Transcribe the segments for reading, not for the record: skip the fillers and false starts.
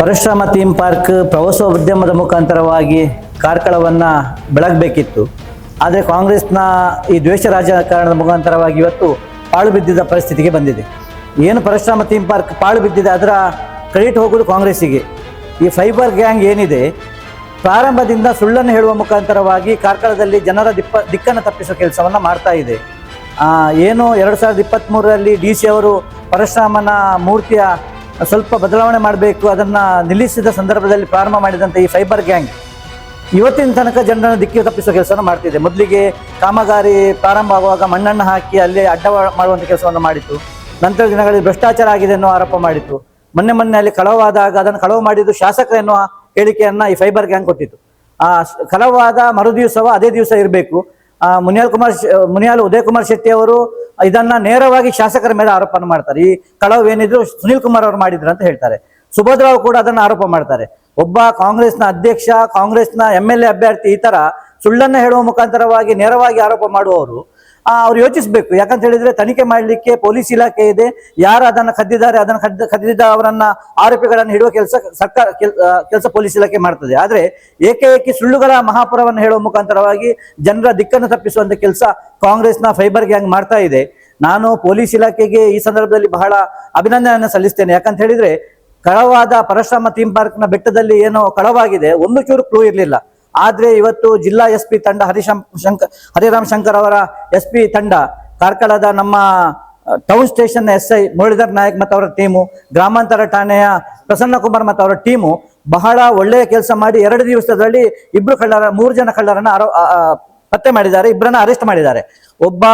Parashurama theme park ಪ್ರವಾಸೋದ್ಯಮದ ಮುಖಾಂತರವಾಗಿ ಕಾರ್ಕಳವನ್ನು ಬೆಳಗಬೇಕಿತ್ತು. ಆದರೆ ಕಾಂಗ್ರೆಸ್ನ ಈ ದ್ವೇಷ ರಾಜಕಾರಣದ ಮುಖಾಂತರವಾಗಿ ಇವತ್ತು ಪಾಳು ಬಿದ್ದಿದ್ದ ಪರಿಸ್ಥಿತಿಗೆ ಬಂದಿದೆ. ಏನು ಪರಶುರಾಮ ಥೀಮ್ ಪಾರ್ಕ್ ಪಾಳು ಬಿದ್ದಿದೆ, ಅದರ ಕ್ರೆಡಿಟ್ ಹೋಗೋದು ಕಾಂಗ್ರೆಸ್ಸಿಗೆ. ಈ ಫೈಬರ್ ಗ್ಯಾಂಗ್ ಏನಿದೆ, ಪ್ರಾರಂಭದಿಂದ ಸುಳ್ಳನ್ನು ಹೇಳುವ ಮುಖಾಂತರವಾಗಿ ಕಾರ್ಕಳದಲ್ಲಿ ಜನರ ದಿಕ್ಕನ್ನು ತಪ್ಪಿಸುವ ಕೆಲಸವನ್ನು ಮಾಡ್ತಾ ಇದೆ. ಏನು 2023ರಲ್ಲಿ DC ಅವರು ಪರಶುರಾಮನ ಮೂರ್ತಿಯ ಸ್ವಲ್ಪ ಬದಲಾವಣೆ ಮಾಡಬೇಕು, ಅದನ್ನು ನಿಲ್ಲಿಸಿದ ಸಂದರ್ಭದಲ್ಲಿ ಪ್ರಾರಂಭ ಮಾಡಿದಂಥ ಈ ಫೈಬರ್ ಗ್ಯಾಂಗ್ ಇವತ್ತಿನ ತನಕ ಜನರನ್ನು ದಿಕ್ಕಿಗೆ ತಪ್ಪಿಸುವ ಕೆಲಸವನ್ನು ಮಾಡ್ತಿದೆ. ಮೊದಲಿಗೆ ಕಾಮಗಾರಿ ಪ್ರಾರಂಭ ಆಗುವಾಗ ಮಣ್ಣನ್ನು ಹಾಕಿ ಅಲ್ಲಿ ಅಡ್ಡ ಮಾಡುವಂಥ ಕೆಲಸವನ್ನು ಮಾಡಿತ್ತು. ನಂತರ ದಿನಗಳಲ್ಲಿ ಭ್ರಷ್ಟಾಚಾರ ಆಗಿದೆ ಎನ್ನುವ ಆರೋಪ ಮಾಡಿತ್ತು. ಮೊನ್ನೆ ಅಲ್ಲಿ ಕಳವಾದಾಗ ಅದನ್ನು ಕಳವು ಮಾಡಿದ್ದು ಶಾಸಕ ಎನ್ನುವ ಹೇಳಿಕೆಯನ್ನು ಈ ಫೈಬರ್ ಗ್ಯಾಂಗ್ ಕೊಟ್ಟಿತ್ತು. ಕಳವಾದ ಮರುದಿವಸವ ಅದೇ ದಿವಸ ಇರಬೇಕು. ಮುನಿಯಾಲ್ ಉದಯ್ ಕುಮಾರ್ ಶೆಟ್ಟಿ ಅವರು ಇದನ್ನ ನೇರವಾಗಿ ಶಾಸಕರ ಮೇಲೆ ಆರೋಪ ಮಾಡ್ತಾರೆ. ಈ ಕಳವು ಏನಿದ್ರು ಸುನೀಲ್ ಕುಮಾರ್ ಅವರು ಮಾಡಿದ್ರು ಅಂತ ಹೇಳ್ತಾರೆ. ಸುಭದ್ರಾವ್ ಕೂಡ ಅದನ್ನು ಆರೋಪ ಮಾಡ್ತಾರೆ. ಒಬ್ಬ ಕಾಂಗ್ರೆಸ್ನ ಅಧ್ಯಕ್ಷ, ಕಾಂಗ್ರೆಸ್ನ MLA ಅಭ್ಯರ್ಥಿ ಈ ತರ ಸುಳ್ಳನ್ನು ಹೇಳುವ ಮುಖಾಂತರವಾಗಿ ನೇರವಾಗಿ ಆರೋಪ ಮಾಡುವವರು ಅವ್ರು ಯೋಚಿಸಬೇಕು. ಯಾಕಂತ ಹೇಳಿದ್ರೆ ತನಿಖೆ ಮಾಡಲಿಕ್ಕೆ ಪೊಲೀಸ್ ಇಲಾಖೆ ಇದೆ. ಯಾರು ಅದನ್ನು ಕದ್ದಿದ್ದಾರೆ, ಅದನ್ನು ಕದ್ದಿದ್ದ ಅವರನ್ನ ಆರೋಪಿಗಳನ್ನು ಹಿಡುವ ಕೆಲಸ ಪೊಲೀಸ್ ಇಲಾಖೆ ಮಾಡ್ತದೆ. ಆದ್ರೆ ಏಕೈಕಿ ಸುಳ್ಳುಗಳ ಮಹಾಪುರವನ್ನು ಹೇಳುವ ಮುಖಾಂತರವಾಗಿ ಜನರ ದಿಕ್ಕನ್ನು ತಪ್ಪಿಸುವಂತ ಕೆಲಸ ಕಾಂಗ್ರೆಸ್ನ ಫೈಬರ್ ಗ್ಯಾಂಗ್ ಮಾಡ್ತಾ ಇದೆ. ನಾನು ಪೊಲೀಸ್ ಇಲಾಖೆಗೆ ಈ ಸಂದರ್ಭದಲ್ಲಿ ಬಹಳ ಅಭಿನಂದನೆಯನ್ನು ಸಲ್ಲಿಸ್ತೇನೆ. ಯಾಕಂತ ಹೇಳಿದ್ರೆ ಕಳವಾದ ಪರಶುರಾಮ ಥೀಮ್ ಪಾರ್ಕ್ನ ಬೆಟ್ಟದಲ್ಲಿ ಏನೋ ಕಳವಾಗಿದೆ, ಒಂದು ಚೂರು ಕ್ಲೂ ಇರಲಿಲ್ಲ. ಆದ್ರೆ ಇವತ್ತು ಜಿಲ್ಲಾ SP ತಂಡ ಹರಿರಾಮ್ ಶಂಕರ್ ಅವರ SP ತಂಡ, ಕಾರ್ಕಳದ ನಮ್ಮ town station SI Muralidhar Nayak ಮತ್ತು ಅವರ ಟೀಮು, ಗ್ರಾಮಾಂತರ ಠಾಣೆಯ ಪ್ರಸನ್ನ ಕುಮಾರ್ ಮತ್ತು ಅವರ ಟೀಮು ಬಹಳ ಒಳ್ಳೆಯ ಕೆಲಸ ಮಾಡಿ 2 ದಿವಸದಲ್ಲಿ 3 ಜನ ಕಳ್ಳರನ್ನ ಪತ್ತೆ ಮಾಡಿದ್ದಾರೆ. 2 ಅರೆಸ್ಟ್ ಮಾಡಿದ್ದಾರೆ. ಒಬ್ಬ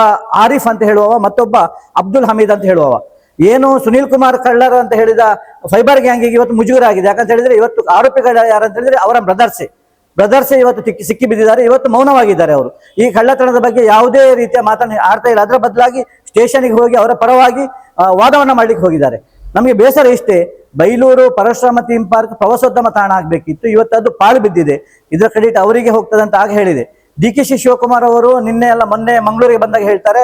ಆರಿಫ್ ಅಂತ ಹೇಳುವವ, ಮತ್ತೊಬ್ಬ ಅಬ್ದುಲ್ ಹಮೀದ್ ಅಂತ ಹೇಳುವವ. ಏನು ಸುನೀಲ್ ಕುಮಾರ್ ಕಳ್ಳರು ಅಂತ ಹೇಳಿದ ಫೈಬರ್ ಗ್ಯಾಂಗಿಗೆ ಇವತ್ತು ಮುಜುಗರ ಆಗಿದೆ. ಯಾಕಂತ ಹೇಳಿದ್ರೆ ಇವತ್ತು ಆರೋಪಿಗಳು ಯಾರಂತ ಹೇಳಿದ್ರೆ ಅವರ ಬ್ರದರ್ಸೇ ಇವತ್ತು ಸಿಕ್ಕಿ ಬಿದ್ದಿದ್ದಾರೆ. ಇವತ್ತು ಮೌನವಾಗಿದ್ದಾರೆ ಅವರು. ಈ ಕಳ್ಳತನದ ಬಗ್ಗೆ ಯಾವುದೇ ರೀತಿಯ ಮಾತನ್ನು ಆಡ್ತಾ ಇಲ್ಲ. ಅದರ ಬದಲಾಗಿ ಸ್ಟೇಷನ್ಗೆ ಹೋಗಿ ಅವರ ಪರವಾಗಿ ವಾದವನ್ನ ಮಾಡ್ಲಿಕ್ಕೆ ಹೋಗಿದ್ದಾರೆ. ನಮಗೆ ಬೇಸರ ಇಷ್ಟೇ, ಬೈಲೂರು ಪರಶುರಾಮ ಥೀಮ್ ಪಾರ್ಕ್ ಪ್ರವಾಸೋದ್ಯಮ ತಾಣ ಆಗ್ಬೇಕಿತ್ತು. ಇವತ್ತು ಅದು ಪಾಳು ಬಿದ್ದಿದೆ. ಇದರ ಕ್ರೆಡಿಟ್ ಅವರಿಗೆ ಹೋಗ್ತದೆ ಅಂತ ಆಗ ಹೇಳಿದೆ. DKC ಶಿವಕುಮಾರ್ ಅವರು ಮೊನ್ನೆ ಮಂಗಳೂರಿಗೆ ಬಂದಾಗ ಹೇಳ್ತಾರೆ,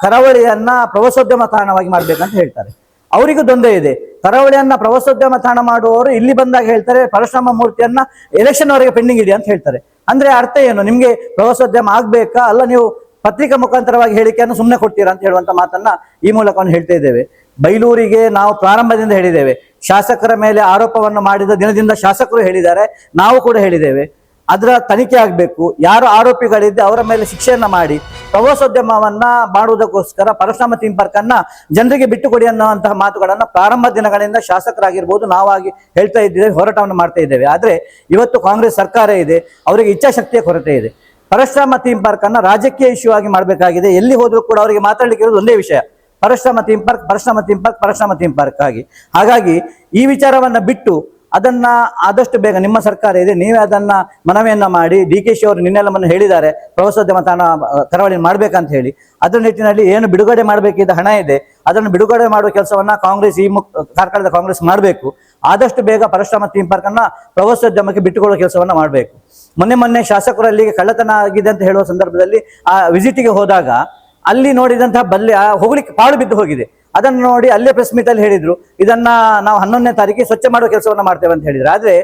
ಕರಾವಳಿಯನ್ನ ಪ್ರವಾಸೋದ್ಯಮ ತಾಣವಾಗಿ ಮಾಡ್ಬೇಕಂತ ಹೇಳ್ತಾರೆ. ಅವರಿಗೂ ತೊಂದರೆ ಇದೆ. ಕರಾವಳಿಯನ್ನ ಪ್ರವಾಸೋದ್ಯಮ ತಾಣ ಮಾಡುವವರು ಇಲ್ಲಿ ಬಂದಾಗ ಹೇಳ್ತಾರೆ ಪರಶುರಾಮ ಮೂರ್ತಿಯನ್ನ ಎಲೆಕ್ಷನ್ ವರೆಗೆ ಪೆಂಡಿಂಗ್ ಇದೆ ಅಂತ ಹೇಳ್ತಾರೆ. ಅಂದ್ರೆ ಅರ್ಥ ಏನು? ನಿಮ್ಗೆ ಪ್ರವಾಸೋದ್ಯಮ ಆಗ್ಬೇಕಾ, ಅಲ್ಲ ನೀವು ಪತ್ರಿಕಾ ಮುಖಾಂತರವಾಗಿ ಹೇಳಿಕೆಯನ್ನು ಸುಮ್ಮನೆ ಕೊಡ್ತೀರಾ ಅಂತ ಹೇಳುವಂತ ಮಾತನ್ನ ಈ ಮೂಲಕ ಹೇಳ್ತಾ ಇದ್ದೇವೆ. ಬೈಲೂರಿಗೆ ನಾವು ಪ್ರಾರಂಭದಿಂದ ಹೇಳಿದ್ದೇವೆ, ಶಾಸಕರ ಮೇಲೆ ಆರೋಪವನ್ನು ಮಾಡಿದ ದಿನದಿಂದ ಶಾಸಕರು ಹೇಳಿದ್ದಾರೆ, ನಾವು ಕೂಡ ಹೇಳಿದ್ದೇವೆ. ಅದರ ತನಿಖೆ ಆಗಬೇಕು. ಯಾರು ಆರೋಪಿಗಳಿದ್ದೆ ಅವರ ಮೇಲೆ ಶಿಕ್ಷೆಯನ್ನ ಮಾಡಿ ಪ್ರವಾಸೋದ್ಯಮವನ್ನ ಮಾಡುವುದಕ್ಕೋಸ್ಕರ ಪರಶುರಾಮ ಥೀಮ್ ಪಾರ್ಕ್ ಅನ್ನ ಜನರಿಗೆ ಬಿಟ್ಟುಕೊಡಿ ಅನ್ನುವಂತಹ ಮಾತುಗಳನ್ನ ಪ್ರಾರಂಭ ದಿನಗಳಿಂದ ಶಾಸಕರಾಗಿರ್ಬೋದು ನಾವಾಗಿ ಹೇಳ್ತಾ ಇದ್ದೇವೆ, ಹೋರಾಟವನ್ನು ಮಾಡ್ತಾ ಇದ್ದೇವೆ. ಆದ್ರೆ ಇವತ್ತು ಕಾಂಗ್ರೆಸ್ ಸರ್ಕಾರ ಇದೆ, ಅವರಿಗೆ ಇಚ್ಛಾಶಕ್ತಿಯ ಕೊರತೆ ಇದೆ. ಪರಶುರಾಮ ಥೀಮ್ ಪಾರ್ಕ್ ಅನ್ನ ರಾಜಕೀಯ ಇಶ್ಯೂ ಆಗಿ ಮಾಡಬೇಕಾಗಿದೆ. ಎಲ್ಲಿ ಹೋದ್ರೂ ಕೂಡ ಅವರಿಗೆ ಮಾತಾಡ್ಲಿಕ್ಕೆ ಇರೋದು ಒಂದೇ ವಿಷಯ, Parashurama theme park, Parashurama theme park, Parashurama theme park ಹಾಗಾಗಿ ಈ ವಿಚಾರವನ್ನ ಬಿಟ್ಟು ಅದನ್ನ ಆದಷ್ಟು ಬೇಗ, ನಿಮ್ಮ ಸರ್ಕಾರ ಇದೆ, ನೀವೇ ಅದನ್ನ ಮನವಿಯನ್ನ ಮಾಡಿ, DKC ಅವರು ನಿನ್ನೆಲ್ಲ ಹೇಳಿದ್ದಾರೆ ಪ್ರವಾಸೋದ್ಯಮ ತಾಣ ಕರಾವಳಿ ಮಾಡ್ಬೇಕಂತ ಹೇಳಿ. ಅದರ ನಿಟ್ಟಿನಲ್ಲಿ ಏನು ಬಿಡುಗಡೆ ಮಾಡಬೇಕಿದ್ದ ಹಣ ಇದೆ ಅದನ್ನು ಬಿಡುಗಡೆ ಮಾಡುವ ಕೆಲಸವನ್ನ ಕಾಂಗ್ರೆಸ್ ಕಾರ್ಕಳದ ಕಾಂಗ್ರೆಸ್ ಮಾಡಬೇಕು. ಆದಷ್ಟು ಬೇಗ ಪರಶುರಾಮ ಥೀಮ್ ಪಾರ್ಕ್ ಅನ್ನ ಪ್ರವಾಸೋದ್ಯಮಕ್ಕೆ ಬಿಟ್ಟುಕೊಳ್ಳುವ ಕೆಲಸವನ್ನ ಮಾಡಬೇಕು. ಮೊನ್ನೆ ಶಾಸಕರು ಅಲ್ಲಿಗೆ ಕಳ್ಳತನ ಆಗಿದೆ ಅಂತ ಹೇಳುವ ಸಂದರ್ಭದಲ್ಲಿ ಆ ವಿಸಿಟಿಗೆ ಹೋದಾಗ ಅಲ್ಲಿ ನೋಡಿದಂತಹ ಹೋಗ್ಲಿಕ್ಕೆ ಪಾಳು ಬಿದ್ದು ಹೋಗಿದೆ. ಅದನ್ನು ನೋಡಿ ಅಲ್ಲೇ ಪ್ರೆಸ್ ಮೀಟ್ ಅಲ್ಲಿ ಹೇಳಿದ್ರು, ಇದನ್ನ ನಾವು 11ನೇ ತಾರೀಕಿಗೆ ಸ್ವಚ್ಛ ಮಾಡುವ ಕೆಲಸವನ್ನ ಮಾಡ್ತೇವೆ ಅಂತ ಹೇಳಿದ್ರು. ಆದ್ರೆ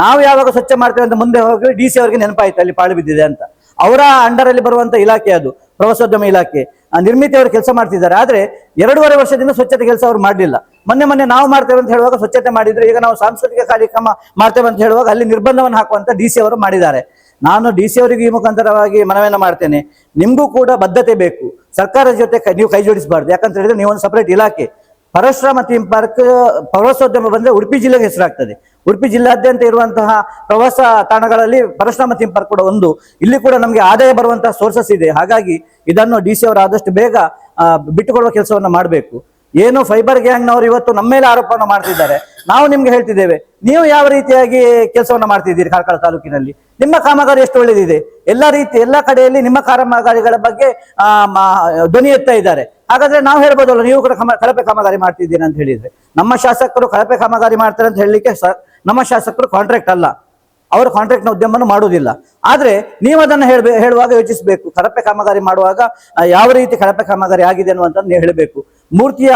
ನಾವು ಯಾವಾಗ ಸ್ವಚ್ಛ ಮಾಡ್ತೇವೆ ಅಂತ ಮುಂದೆ ಹೋಗಿ DC ಅವರಿಗೆ ನೆನಪಾಯ್ತು ಅಲ್ಲಿ ಪಾಳು ಬಿದ್ದಿದೆ ಅಂತ. ಅವರ ಅಂಡರ್ ಅಲ್ಲಿ ಬರುವಂತ ಇಲಾಖೆ ಅದು ಪ್ರವಾಸೋದ್ಯಮ ಇಲಾಖೆ, ನಿರ್ಮಿತಿ ಅವರು ಕೆಲಸ ಮಾಡ್ತಿದ್ದಾರೆ. ಆದ್ರೆ 2.5 ವರ್ಷದಿಂದ ಸ್ವಚ್ಛತೆ ಕೆಲಸ ಅವರು ಮಾಡಲಿಲ್ಲ. ಮೊನ್ನೆ ನಾವು ಮಾಡ್ತೇವೆ ಅಂತ ಹೇಳುವಾಗ ಸ್ವಚ್ಛತೆ ಮಾಡಿದ್ರು. ಈಗ ನಾವು ಸಾಂಸ್ಕೃತಿಕ ಕಾರ್ಯಕ್ರಮ ಮಾಡ್ತೇವೆ ಅಂತ ಹೇಳುವಾಗ ಅಲ್ಲಿ ನಿರ್ಬಂಧವನ್ನು ಹಾಕುವಂತ DC ಅವರು ಮಾಡಿದ್ದಾರೆ. ನಾನು DC ಅವರಿಗೆ ಈ ಮುಖಾಂತರವಾಗಿ ಮನವಿಯನ್ನು ಮಾಡ್ತೇನೆ, ನಿಮ್ಗೂ ಕೂಡ ಬದ್ಧತೆ ಬೇಕು. ಸರ್ಕಾರದ ಜೊತೆ ನೀವು ಕೈ ಜೋಡಿಸಬಾರ್ದು. ಯಾಕಂತ ಹೇಳಿದ್ರೆ ನೀವು ಒಂದು ಸಪರೇಟ್ ಇಲಾಖೆ. ಪರಶುರಾಮ ಥೀಮ್ ಪಾರ್ಕ್ ಪ್ರವಾಸೋದ್ಯಮ ಬಂದ್ರೆ ಉಡುಪಿ ಜಿಲ್ಲೆಗೆ ಹೆಸರಾಗ್ತದೆ. ಉಡುಪಿ ಜಿಲ್ಲಾದ್ಯಂತ ಇರುವಂತಹ ಪ್ರವಾಸ ತಾಣಗಳಲ್ಲಿ ಪರಶುರಾಮ ಥೀಮ್ ಪಾರ್ಕ್ ಕೂಡ ಒಂದು. ಇಲ್ಲಿ ಕೂಡ ನಮಗೆ ಆದಾಯ ಬರುವಂತಹ ಸೋರ್ಸಸ್ ಇದೆ. ಹಾಗಾಗಿ ಇದನ್ನು DC ಅವರು ಆದಷ್ಟು ಬೇಗ ಬಿಟ್ಟುಕೊಡುವ ಕೆಲಸವನ್ನ ಮಾಡಬೇಕು. ಏನು ಫೈಬರ್ ಗ್ಯಾಂಗ್ನವರು ಇವತ್ತು ನಮ್ಮ ಮೇಲೆ ಆರೋಪವನ್ನು ಮಾಡ್ತಿದ್ದಾರೆ. ನಾವು ನಿಮ್ಗೆ ಹೇಳ್ತಿದ್ದೇವೆ, ನೀವು ಯಾವ ರೀತಿಯಾಗಿ ಕೆಲಸವನ್ನ ಮಾಡ್ತಿದ್ದೀರಿ ಕಾರ್ಕಳ ತಾಲೂಕಿನಲ್ಲಿ? ನಿಮ್ಮ ಕಾಮಗಾರಿ ಎಷ್ಟು ಒಳ್ಳೆದಿದೆ. ಎಲ್ಲ ಕಡೆಯಲ್ಲಿ ನಿಮ್ಮ ಕಾಮಗಾರಿಗಳ ಬಗ್ಗೆ ಧ್ವನಿ ಎತ್ತಾ ಇದ್ದಾರೆ. ಹಾಗಾದ್ರೆ ನಾವು ಹೇಳ್ಬೋದಲ್ಲ, ನೀವು ಕೂಡ ಕಳಪೆ ಕಾಮಗಾರಿ ಮಾಡ್ತಿದ್ದೀರಿ ಅಂತ ಹೇಳಿದ್ರೆ. ನಮ್ಮ ಶಾಸಕರು ಕಳಪೆ ಕಾಮಗಾರಿ ಮಾಡ್ತಾರೆ ಅಂತ ಹೇಳಲಿಕ್ಕೆ ನಮ್ಮ ಶಾಸಕರು ಕಾಂಟ್ರಾಕ್ಟ್ ಅಲ್ಲ, ಅವರು ಕಾಂಟ್ರಾಕ್ಟ್ನ ಉದ್ಯಮವನ್ನು ಮಾಡುವುದಿಲ್ಲ. ಆದ್ರೆ ನೀವು ಅದನ್ನು ಹೇಳುವಾಗ ಯೋಚಿಸಬೇಕು. ಕಳಪೆ ಕಾಮಗಾರಿ ಮಾಡುವಾಗ ಯಾವ ರೀತಿ ಕಳಪೆ ಕಾಮಗಾರಿ ಆಗಿದೆ ಅನ್ನುವಂಥದ್ದು ನೀವು ಹೇಳಬೇಕು. ಮೂರ್ತಿಯ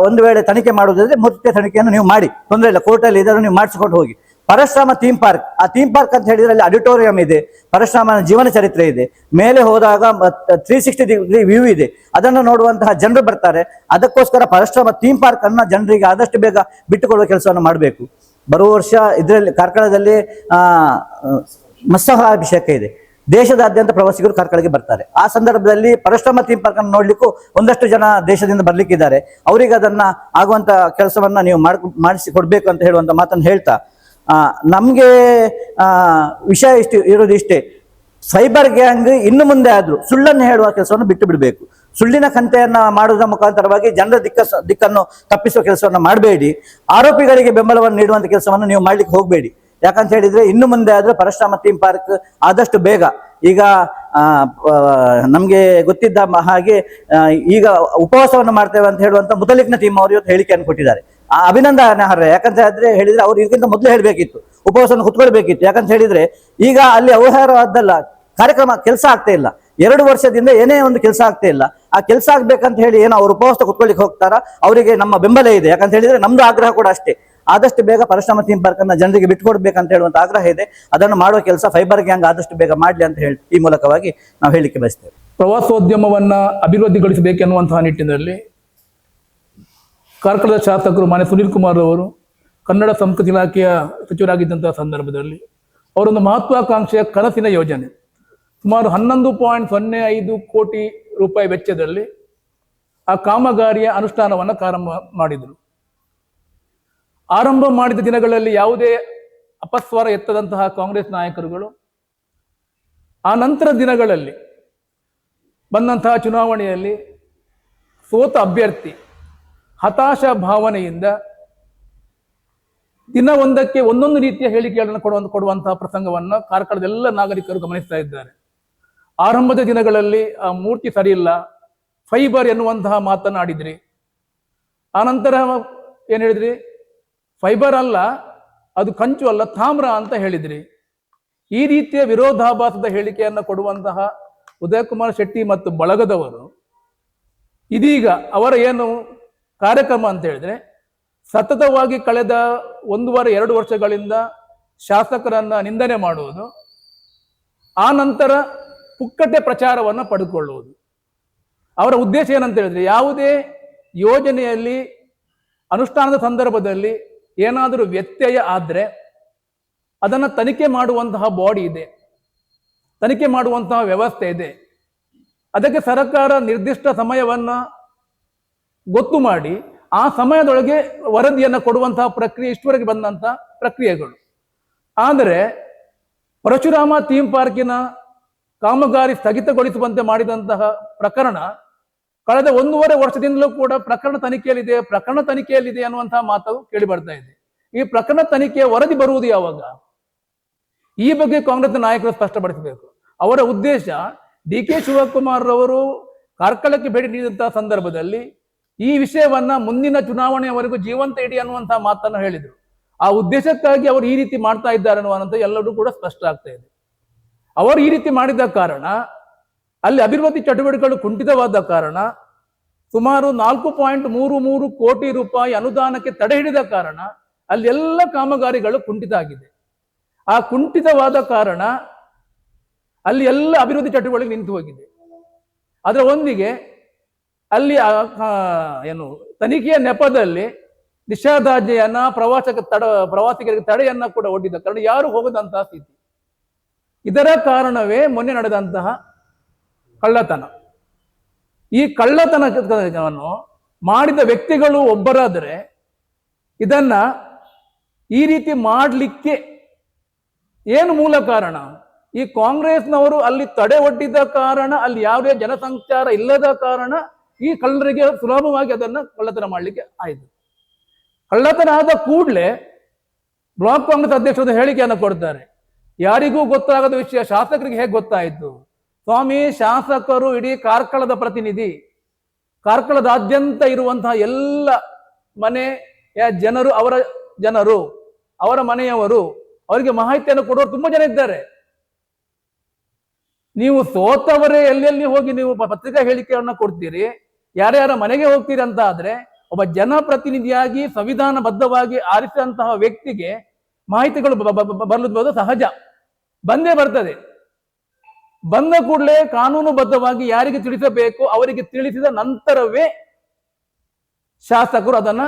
ಒಂದು ವೇಳೆ ತನಿಖೆ ಮಾಡುವುದಾದ್ರೆ ಮೂರ್ತಿಯ ತನಿಖೆಯನ್ನು ನೀವು ಮಾಡಿ, ತೊಂದರೆ ಇಲ್ಲ, ಕೋರ್ಟಲ್ಲಿ ಇದನ್ನು ನೀವು ಮಾಡಿಸಿಕೊಂಡು ಹೋಗಿ. ಪರಶುರಾಮ ಥೀಮ್ ಪಾರ್ಕ್, ಆ ಥೀಮ್ ಪಾರ್ಕ್ ಅಂತ ಹೇಳಿದ್ರೆ ಅಲ್ಲಿ ಆಡಿಟೋರಿಯಂ ಇದೆ, ಪರಶುರಾಮನ ಜೀವನ ಚರಿತ್ರೆ ಇದೆ, ಮೇಲೆ ಹೋದಾಗ 360 ಡಿಗ್ರಿ ವ್ಯೂ ಇದೆ, ಅದನ್ನು ನೋಡುವಂತಹ ಜನರು ಬರ್ತಾರೆ. ಅದಕ್ಕೋಸ್ಕರ ಪರಶುರಾಮ ಥೀಮ್ ಪಾರ್ಕ್ ಅನ್ನ ಜನರಿಗೆ ಆದಷ್ಟು ಬೇಗ ಬಿಟ್ಟುಕೊಡುವ ಕೆಲಸವನ್ನು ಮಾಡಬೇಕು. ಬರುವ ವರ್ಷ ಇದರಲ್ಲಿ ಕಾರ್ಕಳದಲ್ಲಿ ಮತ್ಸ್ಯಾಭಿಷೇಕ ಇದೆ, ದೇಶದಾದ್ಯಂತ ಪ್ರವಾಸಿಗರು ಕಾರ್ಕಳಕ್ಕೆ ಬರ್ತಾರೆ. ಆ ಸಂದರ್ಭದಲ್ಲಿ ಪರಶುರಾಮ ಥೀಮ್ ಪಾರ್ಕ್ ಅನ್ನು ನೋಡ್ಲಿಕ್ಕೂ ಒಂದಷ್ಟು ಜನ ದೇಶದಿಂದ ಬರ್ಲಿಕ್ಕಿದ್ದಾರೆ. ಅವರಿಗೆ ಅದನ್ನ ಆಗುವಂತ ಕೆಲಸವನ್ನ ನೀವು ಮಾಡಿಸಿ ಕೊಡ್ಬೇಕು ಅಂತ ಹೇಳುವಂತ ಮಾತನ್ನು ಹೇಳ್ತಾ, ನಮ್ಗೆ ವಿಷಯ ಇರೋದು ಇಷ್ಟೇ, ಸೈಬರ್ ಗ್ಯಾಂಗ್ ಇನ್ನು ಮುಂದೆ ಆದ್ರೂ ಸುಳ್ಳನ್ನು ಹೇಳುವ ಕೆಲಸವನ್ನು ಬಿಟ್ಟು ಬಿಡಬೇಕು. ಸುಳ್ಳಿನ ಕಂತೆಯನ್ನ ಮಾಡುವುದರ ಮುಖಾಂತರವಾಗಿ ಜನರ ದಿಕ್ಕನ್ನು ತಪ್ಪಿಸುವ ಕೆಲಸವನ್ನು ಮಾಡಬೇಡಿ. ಆರೋಪಿಗಳಿಗೆ ಬೆಂಬಲವನ್ನು ನೀಡುವಂತ ಕೆಲಸವನ್ನು ನೀವು ಮಾಡ್ಲಿಕ್ಕೆ ಹೋಗಬೇಡಿ. ಯಾಕಂತ ಹೇಳಿದ್ರೆ ಇನ್ನು ಮುಂದೆ ಆದ್ರೆ ಪರಶುರಾಮ ಥೀಮ್ ಪಾರ್ಕ್ ಆದಷ್ಟು ಬೇಗ, ಈಗ ನಮ್ಗೆ ಗೊತ್ತಿದ್ದ ಹಾಗೆ ಈಗ ಉಪವಾಸವನ್ನು ಮಾಡ್ತೇವೆ ಅಂತ ಹೇಳುವಂತ ಮುತಲಿಕ್ನ ಟೀಮ್ ಅವರು ಇವತ್ತು ಹೇಳಿಕೆಯನ್ನು ಕೊಟ್ಟಿದ್ದಾರೆ. ಅಭಿನಂದನಾರ್ಹ. ಯಾಕಂತ ಹೇಳಿದ್ರೆ ಅವ್ರು ಇದಕ್ಕಿಂತ ಮೊದಲು ಹೇಳಬೇಕಿತ್ತು, ಉಪವಾಸವನ್ನು ಕುತ್ಕೊಳ್ಬೇಕಿತ್ತು. ಯಾಕಂತ ಹೇಳಿದ್ರೆ ಈಗ ಅಲ್ಲಿ ಅವ್ಯವಹಾರವಾದ್ದಲ್ಲ, ಕಾರ್ಯಕ್ರಮ ಕೆಲಸ ಆಗ್ತಾ ಇಲ್ಲ. 2 ವರ್ಷದಿಂದ ಏನೇ ಒಂದು ಕೆಲಸ ಆಗ್ತಾ ಇಲ್ಲ. ಆ ಕೆಲಸ ಆಗ್ಬೇಕಂತ ಹೇಳಿ ಏನೋ ಅವ್ರು ಉಪವಾಸ ಕುತ್ಕೊಳ್ಳಿಕ್ಕೆ ಹೋಗ್ತಾರ, ಅವರಿಗೆ ನಮ್ಮ ಬೆಂಬಲ ಇದೆ. ಯಾಕಂತ ಹೇಳಿದ್ರೆ ನಮ್ದು ಆಗ್ರಹ ಕೂಡ ಅಷ್ಟೇ, ಆದಷ್ಟು ಬೇಗ ಪರಶುರಾಮ ಥೀಮ್ ಪಾರ್ಕ್ ಅನ್ನ ಜನರಿಗೆ ಬಿಟ್ಕೊಡ್ಬೇಕಂತ ಹೇಳುವಂತ ಆಗ್ರಹ ಇದೆ. ಅದನ್ನು ಮಾಡುವ ಕೆಲಸ ಫೈಬರ್ ಗ್ಯಾಂಗ್ ಆದಷ್ಟು ಬೇಗ ಮಾಡ್ಲಿ ಅಂತ ಹೇಳಿ ಈ ಮೂಲಕವಾಗಿ ನಾವು ಹೇಳಿಕೆ ಬಯಸ್ತೇವೆ. ಪ್ರವಾಸೋದ್ಯಮವನ್ನ ಅಭಿವೃದ್ಧಿಗೊಳಿಸಬೇಕೆನ್ನುವಂತಹ ನಿಟ್ಟಿನಲ್ಲಿ ಕಾರ್ಕಳದ ಶಾಸಕರು ಮಾನ್ಯ ಸುನೀಲ್ ಕುಮಾರ್ ಅವರು ಕನ್ನಡ ಸಂಸ್ಕೃತಿ ಇಲಾಖೆಯ ಸಚಿವರಾಗಿದ್ದಂತಹ ಸಂದರ್ಭದಲ್ಲಿ ಅವರೊಂದು ಮಹತ್ವಾಕಾಂಕ್ಷೆಯ ಕನಸಿನ ಯೋಜನೆ ಸುಮಾರು 11.05 ಕೋಟಿ ರೂಪಾಯಿ ವೆಚ್ಚದಲ್ಲಿ ಆ ಕಾಮಗಾರಿಯ ಅನುಷ್ಠಾನವನ್ನು ಪ್ರಾರಂಭ ಮಾಡಿದರು. ಆರಂಭ ಮಾಡಿದ ದಿನಗಳಲ್ಲಿ ಯಾವುದೇ ಅಪಸ್ವರ ಎತ್ತದಂತಹ ಕಾಂಗ್ರೆಸ್ ನಾಯಕರುಗಳು ಆ ನಂತರ ದಿನಗಳಲ್ಲಿ ಬಂದಂತಹ ಚುನಾವಣೆಯಲ್ಲಿ ಸೋತ ಅಭ್ಯರ್ಥಿ ಹತಾಶಾ ಭಾವನೆಯಿಂದ ದಿನವೊಂದಕ್ಕೆ ಒಂದೊಂದು ರೀತಿಯ ಹೇಳಿಕೆಗಳನ್ನು ಕೊಡುವಂತಹ ಪ್ರಸಂಗವನ್ನು ಕಾರ್ಕಳದ ಎಲ್ಲ ನಾಗರಿಕರು ಗಮನಿಸ್ತಾ ಇದ್ದಾರೆ. ಆರಂಭದ ದಿನಗಳಲ್ಲಿ ಆ ಮೂರ್ತಿ ಸರಿಯಿಲ್ಲ, ಫೈಬರ್ ಎನ್ನುವಂತಹ ಮಾತನಾಡಿದ್ರಿ. ಆನಂತರ ಏನ್ ಹೇಳಿದ್ರಿ? ಫೈಬರ್ ಅಲ್ಲ, ಅದು ಕಂಚು ಅಲ್ಲ, ತಾಮ್ರ ಅಂತ ಹೇಳಿದ್ರಿ. ಈ ರೀತಿಯ ವಿರೋಧಾಭಾಸದ ಹೇಳಿಕೆಯನ್ನು ಕೊಡುವಂತಹ ಉದಯಕುಮಾರ್ ಶೆಟ್ಟಿ ಮತ್ತು ಬಳಗದವರು ಇದೀಗ ಅವರ ಏನು ಕಾರ್ಯಕ್ರಮ ಅಂತ ಹೇಳಿದ್ರೆ, ಸತತವಾಗಿ ಕಳೆದ 1.5-2 ವರ್ಷಗಳಿಂದ ಶಾಸಕರನ್ನ ನಿಂದನೆ ಮಾಡುವುದು, ಆ ನಂತರ ಪುಕ್ಕಟೆ ಪ್ರಚಾರವನ್ನು ಪಡೆದುಕೊಳ್ಳುವುದು. ಅವರ ಉದ್ದೇಶ ಏನಂತ ಹೇಳಿದ್ರೆ, ಯಾವುದೇ ಯೋಜನೆಯಲ್ಲಿ ಅನುಷ್ಠಾನದ ಸಂದರ್ಭದಲ್ಲಿ ಏನಾದರೂ ವ್ಯತ್ಯಯ ಆದರೆ ಅದನ್ನು ತನಿಖೆ ಮಾಡುವಂತಹ ಬಾಡಿ ಇದೆ, ತನಿಖೆ ಮಾಡುವಂತಹ ವ್ಯವಸ್ಥೆ ಇದೆ. ಅದಕ್ಕೆ ಸರ್ಕಾರ ನಿರ್ದಿಷ್ಟ ಸಮಯವನ್ನು ಗೊತ್ತು ಮಾಡಿ ಆ ಸಮಯದೊಳಗೆ ವರದಿಯನ್ನು ಕೊಡುವಂತಹ ಪ್ರಕ್ರಿಯೆ ಇಷ್ಟವರೆಗೆ ಬಂದಂತಹ ಪ್ರಕ್ರಿಯೆಗಳು. ಆದರೆ ಪರಶುರಾಮ ಥೀಮ್ ಪಾರ್ಕಿನ ಕಾಮಗಾರಿ ಸ್ಥಗಿತಗೊಳಿಸುವಂತೆ ಮಾಡಿದಂತಹ ಪ್ರಕರಣ ಕಳೆದ 1.5 ವರ್ಷದಿಂದಲೂ ಕೂಡ ಪ್ರಕರಣ ತನಿಖೆಯಲ್ಲಿದೆ ಅನ್ನುವಂತಹ ಮಾತು ಕೇಳಿ ಬರ್ತಾ ಇದೆ. ಈ ಪ್ರಕರಣ ತನಿಖೆಯ ವರದಿ ಬರುವುದು ಯಾವಾಗ? ಈ ಬಗ್ಗೆ ಕಾಂಗ್ರೆಸ್ ನಾಯಕರು ಸ್ಪಷ್ಟಪಡಿಸಬೇಕು. ಅವರ ಉದ್ದೇಶ DK ಶಿವಕುಮಾರ್ ರವರು ಕಾರ್ಕಳಕ್ಕೆ ಭೇಟಿ ನೀಡಿದಂತಹ ಸಂದರ್ಭದಲ್ಲಿ ಈ ವಿಷಯವನ್ನ ಮುಂದಿನ ಚುನಾವಣೆಯವರೆಗೂ ಜೀವಂತ ಇಡಿ ಅನ್ನುವಂತಹ ಮಾತನ್ನು ಹೇಳಿದರು. ಆ ಉದ್ದೇಶಕ್ಕಾಗಿ ಅವರು ಈ ರೀತಿ ಮಾಡ್ತಾ ಇದ್ದಾರೆ ಅನ್ನುವಂಥ ಎಲ್ಲರೂ ಕೂಡ ಸ್ಪಷ್ಟ ಆಗ್ತಾ ಇದೆ. ಅವರು ಈ ರೀತಿ ಮಾಡಿದ ಕಾರಣ ಅಲ್ಲಿ ಅಭಿವೃದ್ಧಿ ಚಟುವಟಿಕೆಗಳು ಕುಂಠಿತವಾದ ಕಾರಣ ಸುಮಾರು 4.33 ಕೋಟಿ ರೂಪಾಯಿ ಅನುದಾನಕ್ಕೆ ತಡೆ ಹಿಡಿದ ಕಾರಣ ಅಲ್ಲಿ ಎಲ್ಲ ಕಾಮಗಾರಿಗಳು ಕುಂಠಿತ ಆಗಿದೆ. ಆ ಕುಂಠಿತವಾದ ಕಾರಣ ಅಲ್ಲಿ ಎಲ್ಲ ಅಭಿವೃದ್ಧಿ ಚಟುವಟಿಕೆ ನಿಂತು ಹೋಗಿದೆ. ಅದರ ಒಂದಿಗೆ ಅಲ್ಲಿ ಏನು ತನಿಖೆಯ ನೆಪದಲ್ಲಿ ನಿಷೇಧಾಜ್ಞೆಯನ್ನ ಪ್ರವಾಸಿಗರಿಗೆ ತಡೆಯನ್ನ ಕೂಡ ಒಡ್ಡಿದ ಕಾರಣ ಯಾರು ಹೋಗದಂತಹ ಸ್ಥಿತಿ. ಇದರ ಕಾರಣವೇ ಮೊನ್ನೆ ನಡೆದಂತಹ ಕಳ್ಳತನ. ಈ ಕಳ್ಳತನವನ್ನು ಮಾಡಿದ ವ್ಯಕ್ತಿಗಳು ಒಬ್ಬರಾದರೆ ಇದನ್ನ ಈ ರೀತಿ ಮಾಡಲಿಕ್ಕೆ ಏನು ಮೂಲ ಕಾರಣ? ಈ ಕಾಂಗ್ರೆಸ್ನವರು ಅಲ್ಲಿ ತಡೆ ಒಡ್ಡಿದ ಕಾರಣ, ಅಲ್ಲಿ ಯಾವುದೇ ಜನಸಂಚಾರ ಇಲ್ಲದ ಕಾರಣ ಈ ಕಳ್ಳರಿಗೆ ಸುಲಭವಾಗಿ ಅದನ್ನ ಕಳ್ಳತನ ಮಾಡಲಿಕ್ಕೆ ಆಯಿತು. ಕಳ್ಳತನ ಆದ ಕೂಡಲೇ ಬ್ಲಾಕ್ ಕಾಂಗ್ರೆಸ್ ಅಧ್ಯಕ್ಷರು ಹೇಳಿಕೆಯನ್ನು ಕೊಡ್ತಾರೆ. ಯಾರಿಗೂ ಗೊತ್ತಾಗದ ವಿಷಯ ಶಾಸಕರಿಗೆ ಹೇಗೆ ಗೊತ್ತಾಯಿತು? ಸ್ವಾಮಿ, ಶಾಸಕರು ಇಡೀ ಕಾರ್ಕಳದ ಪ್ರತಿನಿಧಿ, ಕಾರ್ಕಳದಾದ್ಯಂತ ಇರುವಂತಹ ಎಲ್ಲ ಮನೆಯ ಜನರು, ಅವರ ಮನೆಯವರು, ಅವರಿಗೆ ಮಾಹಿತಿಯನ್ನು ಕೊಡೋರು ತುಂಬಾ ಜನ ಇದ್ದಾರೆ. ನೀವು ಸೋತವರೇ ಎಲ್ಲೆಲ್ಲಿ ಹೋಗಿ ನೀವು ಪತ್ರಿಕಾ ಹೇಳಿಕೆಯನ್ನ ಕೊಡ್ತೀರಿ. ಯಾರ್ಯಾರ ಮನೆಗೆ ಹೋಗ್ತೀರಿ ಅಂತ ಆದ್ರೆ ಒಬ್ಬ ಜನಪ್ರತಿನಿಧಿಯಾಗಿ ಸಂವಿಧಾನಬದ್ಧವಾಗಿ ಆರಿಸಿದಂತಹ ವ್ಯಕ್ತಿಗೆ ಮಾಹಿತಿಗಳು ಬರಲು ಸಹಜ, ಬಂದೇ ಬರ್ತದೆ. ಬಂದ ಕೂಡಲೇ ಕಾನೂನುಬದ್ಧವಾಗಿ ಯಾರಿಗೆ ತಿಳಿಸಬೇಕು ಅವರಿಗೆ ತಿಳಿಸಿದ ನಂತರವೇ ಶಾಸಕರು ಅದನ್ನ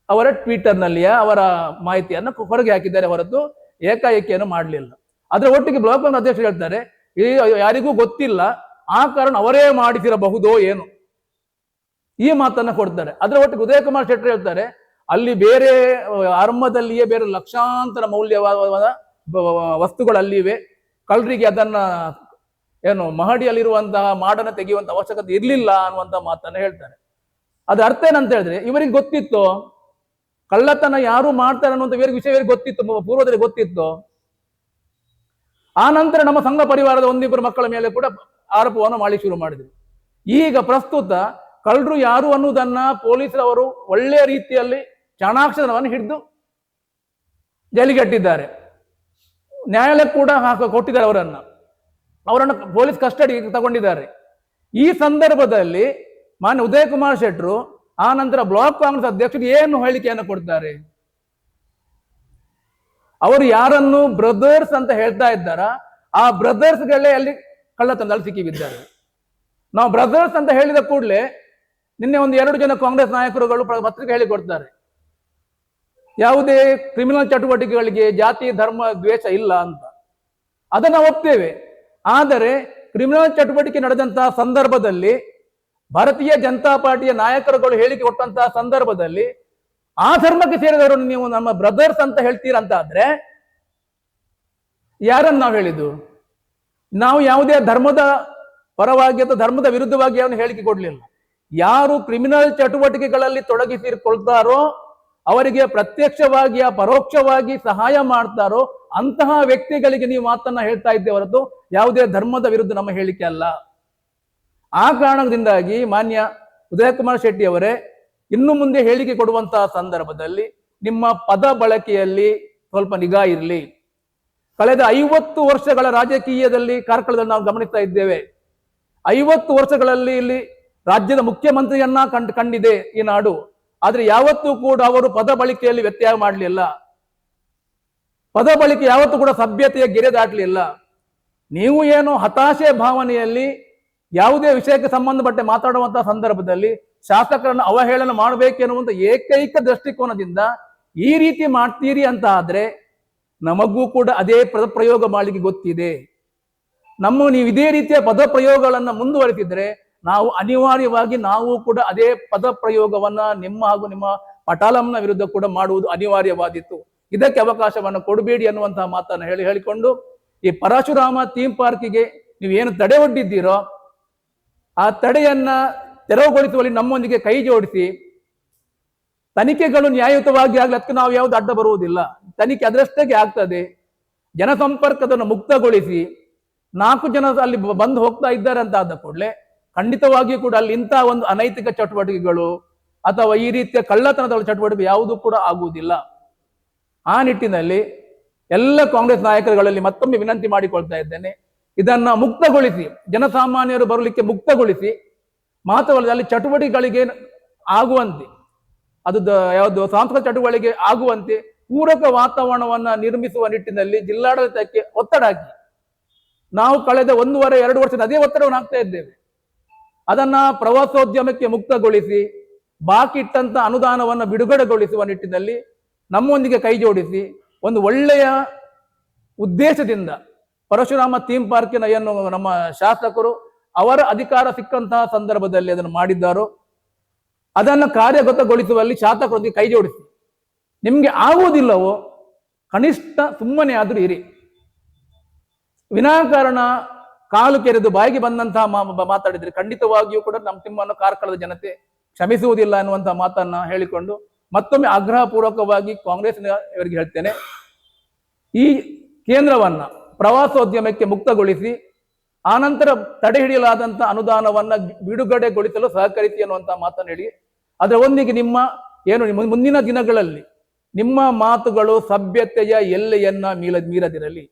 ಅವರ ಟ್ವಿಟರ್ನಲ್ಲಿಯ ಅವರ ಮಾಹಿತಿಯನ್ನು ಹೊರಗೆ ಹಾಕಿದ್ದಾರೆ ಹೊರತು ಏಕಾಏಕಿಯನ್ನು ಮಾಡಲಿಲ್ಲ. ಅದರ ಒಟ್ಟಿಗೆ ಬ್ಲಾಕ್ ಕಾಂಗ್ರೆಸ್ ಅಧ್ಯಕ್ಷರು ಹೇಳ್ತಾರೆ ಯಾರಿಗೂ ಗೊತ್ತಿಲ್ಲ, ಆ ಕಾರಣ ಅವರೇ ಮಾಡಿಸಿರಬಹುದೋ ಏನು, ಈ ಮಾತನ್ನ ಕೊಡ್ತಾರೆ. ಅದರ ಒಟ್ಟಿಗೆ ಉದಯಕುಮಾರ್ ಶೆಟ್ಟರ್ ಹೇಳ್ತಾರೆ ಅಲ್ಲಿ ಬೇರೆ ಆರಂಭದಲ್ಲಿಯೇ ಬೇರೆ ಲಕ್ಷಾಂತರ ಮೌಲ್ಯವಾದ ವಸ್ತುಗಳಲ್ಲಿವೆ, ಕಳ್ಳರಿಗೆ ಅದನ್ನ ಏನು ಮಹಡಿಯಲ್ಲಿರುವಂತಹ ಮಾಡನ್ನ ತೆಗೆಯುವಂತ ಅವಶ್ಯಕತೆ ಇರಲಿಲ್ಲ ಅನ್ನುವಂತ ಮಾತನ್ನ ಹೇಳ್ತಾರೆ. ಅದ್ರ ಅರ್ಥ ಏನಂತ ಹೇಳಿದ್ರೆ ಇವರಿಗೆ ಗೊತ್ತಿತ್ತು ಕಳ್ಳತನ ಯಾರು ಮಾಡ್ತಾರೆ ಅನ್ನುವಂಥ ವಿಷಯ ಇವರಿಗೆ ಗೊತ್ತಿತ್ತು, ಪೂರ್ವದಲ್ಲಿ ಗೊತ್ತಿತ್ತು. ಆ ನಂತರ ನಮ್ಮ ಸಂಘ ಪರಿವಾರದ ಒಂದಿಬ್ಬರು ಮಕ್ಕಳ ಮೇಲೆ ಕೂಡ ಆರೋಪವನ್ನು ಮಾಡಿ ಶುರು ಮಾಡಿದ್ರು. ಈಗ ಪ್ರಸ್ತುತ ಕಳ್ಳರು ಯಾರು ಅನ್ನುವುದನ್ನ ಪೊಲೀಸರವರು ಒಳ್ಳೆಯ ರೀತಿಯಲ್ಲಿ ಚಾಣಾಕ್ಷರವನ್ನು ಹಿಡಿದು ಜೈಲಿಗಟ್ಟಿದ್ದಾರೆ. ನ್ಯಾಯಾಲಯ ಕೂಡ ಕೊಟ್ಟಿದ್ದಾರೆ, ಅವರನ್ನು ಪೊಲೀಸ್ ಕಸ್ಟಡಿಗೆ ತಗೊಂಡಿದ್ದಾರೆ. ಈ ಸಂದರ್ಭದಲ್ಲಿ ಮಾನ್ಯ ಉದಯಕುಮಾರ್ ಶೆಟ್ಟರು ಆ ನಂತರ ಬ್ಲಾಕ್ ಕಾಂಗ್ರೆಸ್ ಅಧ್ಯಕ್ಷರು ಏನು ಹೇಳಿಕೆಯನ್ನು ಕೊಡ್ತಾರೆ? ಅವರು ಯಾರನ್ನು ಬ್ರದರ್ಸ್ ಅಂತ ಹೇಳ್ತಾ ಇದ್ದಾರ ಆ ಬ್ರದರ್ಸ್ಗಳೇ ಅಲ್ಲಿ ಕಳ್ಳತನದಲ್ಲಿ ಸಿಕ್ಕಿಬಿದ್ದಾರೆ. ನಾವು ಬ್ರದರ್ಸ್ ಅಂತ ಹೇಳಿದ ಕೂಡಲೇ ನಿನ್ನೆ 1-2 ಜನ ಕಾಂಗ್ರೆಸ್ ನಾಯಕರುಗಳು ಪತ್ರಿಕೆ ಹೇಳಿಕೊಡ್ತಾರೆ ಯಾವುದೇ ಕ್ರಿಮಿನಲ್ ಚಟುವಟಿಕೆಗಳಿಗೆ ಜಾತಿ ಧರ್ಮ ದ್ವೇಷ ಇಲ್ಲ ಅಂತ. ಅದನ್ನ ಒಪ್ತೇವೆ. ಆದರೆ ಕ್ರಿಮಿನಲ್ ಚಟುವಟಿಕೆ ನಡೆದಂತಹ ಸಂದರ್ಭದಲ್ಲಿ ಭಾರತೀಯ ಜನತಾ ಪಾರ್ಟಿಯ ನಾಯಕರುಗಳು ಹೇಳಿಕೆ ಕೊಟ್ಟಂತಹ ಸಂದರ್ಭದಲ್ಲಿ ಆ ಧರ್ಮಕ್ಕೆ ಸೇರಿದವರು ನೀವು ನಮ್ಮ ಬ್ರದರ್ಸ್ ಅಂತ ಹೇಳ್ತೀರಂತ ಆದ್ರೆ ಯಾರನ್ನು ನಾವು ಹೇಳಿದ್ದು? ನಾವು ಯಾವುದೇ ಧರ್ಮದ ಪರವಾಗಿ ಅಥವಾ ಧರ್ಮದ ವಿರುದ್ಧವಾಗಿ ಅವನು ಹೇಳಿಕೆ ಕೊಡ್ಲಿಲ್ಲ. ಯಾರು ಕ್ರಿಮಿನಲ್ ಚಟುವಟಿಕೆಗಳಲ್ಲಿ ತೊಡಗಿಸಿಕೊಳ್ತಾರೋ ಅವರಿಗೆ ಪ್ರತ್ಯಕ್ಷವಾಗಿ ಪರೋಕ್ಷವಾಗಿ ಸಹಾಯ ಮಾಡ್ತಾರೋ ಅಂತಹ ವ್ಯಕ್ತಿಗಳಿಗೆ ನೀವು ಮಾತನ್ನ ಹೇಳ್ತಾ ಇದ್ದೇ ಹೊರತು ಯಾವುದೇ ಧರ್ಮದ ವಿರುದ್ಧ ನಮ್ಮ ಹೇಳಿಕೆ ಅಲ್ಲ. ಆ ಕಾರಣದಿಂದಾಗಿ ಮಾನ್ಯ ಉದಯಕುಮಾರ್ ಶೆಟ್ಟಿ ಅವರೇ, ಇನ್ನು ಮುಂದೆ ಹೇಳಿಕೆ ಕೊಡುವಂತಹ ಸಂದರ್ಭದಲ್ಲಿ ನಿಮ್ಮ ಪದ ಬಳಕೆಯಲ್ಲಿ ಸ್ವಲ್ಪ ನಿಗಾ ಇರಲಿ. ಕಳೆದ 50 ವರ್ಷಗಳ ರಾಜಕೀಯದಲ್ಲಿ ಕಾರ್ಕಳದಲ್ಲಿ ನಾವು ಗಮನಿಸ್ತಾ ಇದ್ದೇವೆ. 50 ವರ್ಷಗಳಲ್ಲಿ ಇಲ್ಲಿ ರಾಜ್ಯದ ಮುಖ್ಯಮಂತ್ರಿಯನ್ನ ಕಂಡಿದೆ ಈ ನಾಡು. ಆದ್ರೆ ಯಾವತ್ತೂ ಕೂಡ ಅವರು ಪದ ಬಳಕೆಯಲ್ಲಿ ವ್ಯತ್ಯಾಸ ಮಾಡಲಿಲ್ಲ. ಪದ ಬಳಕೆ ಯಾವತ್ತೂ ಕೂಡ ಸಭ್ಯತೆಯ ಗೆರೆ ದಾಟಲಿಲ್ಲ. ನೀವು ಏನು ಹತಾಶೆ ಭಾವನೆಯಲ್ಲಿ ಯಾವುದೇ ವಿಷಯಕ್ಕೆ ಸಂಬಂಧಪಟ್ಟ ಮಾತಾಡುವಂತಹ ಸಂದರ್ಭದಲ್ಲಿ ಶಾಸಕರನ್ನು ಅವಹೇಳನ ಮಾಡಬೇಕೆನ್ನುವಂತ ಏಕೈಕ ದೃಷ್ಟಿಕೋನದಿಂದ ಈ ರೀತಿ ಮಾಡ್ತೀರಿ ಅಂತ ಆದ್ರೆ ನಮಗೂ ಕೂಡ ಅದೇ ಪದಪ್ರಯೋಗ ಮಾಡಲಿಕ್ಕೆ ಗೊತ್ತಿದೆ. ನೀವು ಇದೇ ರೀತಿಯ ಪದಪ್ರಯೋಗಗಳನ್ನ ಮುಂದುವರೆಸಿದ್ರೆ ನಾವು ಅನಿವಾರ್ಯವಾಗಿ ನಾವು ಕೂಡ ಅದೇ ಪದಪ್ರಯೋಗವನ್ನ ನಿಮ್ಮ ಹಾಗೂ ನಿಮ್ಮ ಪಟಾಲಂನ ವಿರುದ್ಧ ಕೂಡ ಮಾಡುವುದು ಅನಿವಾರ್ಯವಾದಿತ್ತು. ಇದಕ್ಕೆ ಅವಕಾಶವನ್ನು ಕೊಡಬೇಡಿ ಅನ್ನುವಂತಹ ಮಾತನ್ನು ಹೇಳಿಕೊಂಡು ಈ ಪರಶುರಾಮ ಥೀಮ್ ಪಾರ್ಕಿಗೆ ನೀವೇನು ತಡೆ ಒಡ್ಡಿದ್ದೀರೋ ಆ ತಡೆಯನ್ನ ತೆರವುಗೊಳಿಸುವಲ್ಲಿ ನಮ್ಮೊಂದಿಗೆ ಕೈ ಜೋಡಿಸಿ ತನಿಖೆಗಳು ನ್ಯಾಯಯುತವಾಗಿ ಆಗ್ಲಿ, ಅದಕ್ಕೆ ನಾವು ಯಾವ್ದು ಅಡ್ಡ ಬರುವುದಿಲ್ಲ. ತನಿಖೆ ಅದರಷ್ಟೇ ಆಗ್ತದೆ. ಜನಸಂಪರ್ಕದನ್ನು ಮುಕ್ತಗೊಳಿಸಿ 4 ಜನ ಅಲ್ಲಿ ಬಂದು ಹೋಗ್ತಾ ಇದ್ದಾರೆ ಅಂತ ಆದ ಕೂಡಲೇ ಖಂಡಿತವಾಗಿಯೂ ಕೂಡ ಅಲ್ಲಿ ಇಂತಹ ಒಂದು ಅನೈತಿಕ ಚಟುವಟಿಕೆಗಳು ಅಥವಾ ಈ ರೀತಿಯ ಕಳ್ಳತನದ ಚಟುವಟಿಕೆ ಯಾವುದೂ ಕೂಡ ಆಗುವುದಿಲ್ಲ. ಆ ನಿಟ್ಟಿನಲ್ಲಿ ಎಲ್ಲ ಕಾಂಗ್ರೆಸ್ ನಾಯಕರುಗಳಲ್ಲಿ ಮತ್ತೊಮ್ಮೆ ವಿನಂತಿ ಮಾಡಿಕೊಳ್ತಾ ಇದ್ದೇನೆ, ಇದನ್ನ ಮುಕ್ತಗೊಳಿಸಿ, ಜನಸಾಮಾನ್ಯರು ಬರಲಿಕ್ಕೆ ಮುಕ್ತಗೊಳಿಸಿ, ಮಾತ್ರವಲ್ಲದೆ ಅಲ್ಲಿ ಚಟುವಟಿಕೆಗಳಿಗೆ ಆಗುವಂತೆ, ಅದು ಯಾವುದು ಸಾಂಸ್ಕೃತಿಕ ಚಟುವಟಿಕೆ ಆಗುವಂತೆ ಪೂರಕ ವಾತಾವರಣವನ್ನ ನಿರ್ಮಿಸುವ ನಿಟ್ಟಿನಲ್ಲಿ ಜಿಲ್ಲಾಡಳಿತಕ್ಕೆ ಒತ್ತಡ ಹಾಕಿ. ನಾವು ಕಳೆದ 1.5-2 ವರ್ಷದ ಅದೇ ಒತ್ತಡವನ್ನು ಹಾಕ್ತಾ ಇದ್ದೇವೆ. ಅದನ್ನ ಪ್ರವಾಸೋದ್ಯಮಕ್ಕೆ ಮುಕ್ತಗೊಳಿಸಿ ಬಾಕಿ ಇಟ್ಟಂತ ಅನುದಾನವನ್ನು ಬಿಡುಗಡೆಗೊಳಿಸುವ ನಿಟ್ಟಿನಲ್ಲಿ ನಮ್ಮೊಂದಿಗೆ ಕೈ ಜೋಡಿಸಿ ಒಂದು ಒಳ್ಳೆಯ ಉದ್ದೇಶದಿಂದ ಪರಶುರಾಮ ಥೀಮ್ ಪಾರ್ಕಿನ ಏನು ನಮ್ಮ ಶಾಸಕರು ಅವರ ಅಧಿಕಾರ ಸಿಕ್ಕಂತಹ ಸಂದರ್ಭದಲ್ಲಿ ಅದನ್ನು ಮಾಡಿದ್ದಾರೋ ಅದನ್ನು ಕಾರ್ಯಗತಗೊಳಿಸುವಲ್ಲಿ ಶಾಸಕರೊಂದಿಗೆ ಕೈ ಜೋಡಿಸಿ. ನಿಮ್ಗೆ ಆಗುವುದಿಲ್ಲವೋ ಕನಿಷ್ಠ ಸುಮ್ಮನೆ ಆದ್ರೂ ಇರಿ. ವಿನಾಕಾರಣ ಕಾಲು ಕೆರೆದು ಬಾಯಿಗೆ ಬಂದಂತಹ ಮಾತಾಡಿದ್ರೆ ಖಂಡಿತವಾಗಿಯೂ ಕೂಡ ನಿಮ್ಮನ್ನು ಕಾರ್ಕಳದ ಜನತೆ ಕ್ಷಮಿಸುವುದಿಲ್ಲ ಅನ್ನುವಂತಹ ಮಾತನ್ನ ಹೇಳಿಕೊಂಡು ಮತ್ತೊಮ್ಮೆ ಆಗ್ರಹ ಪೂರ್ವಕವಾಗಿ ಕಾಂಗ್ರೆಸ್ನವರಿಗೆ ಹೇಳ್ತೇನೆ, ಈ ಕೇಂದ್ರವನ್ನ ಪ್ರವಾಸೋದ್ಯಮಕ್ಕೆ ಮುಕ್ತಗೊಳಿಸಿ ಆನಂತರ ತಡೆ ಹಿಡಿಯಲಾದಂತಹ ಅನುದಾನವನ್ನ ಬಿಡುಗಡೆಗೊಳಿಸಲು ಸಹಕರಿಸಿ ಅನ್ನುವಂತಹ ಮಾತನ್ನು ಹೇಳಿ, ಅದರ ಒಂದಿಗೆ ನಿಮ್ಮ ಏನು ಮುಂದಿನ ದಿನಗಳಲ್ಲಿ ನಿಮ್ಮ ಮಾತುಗಳು ಸಭ್ಯತೆಯ ಎಲ್ಲೆಯನ್ನ ಮೀರದಿರಲಿ.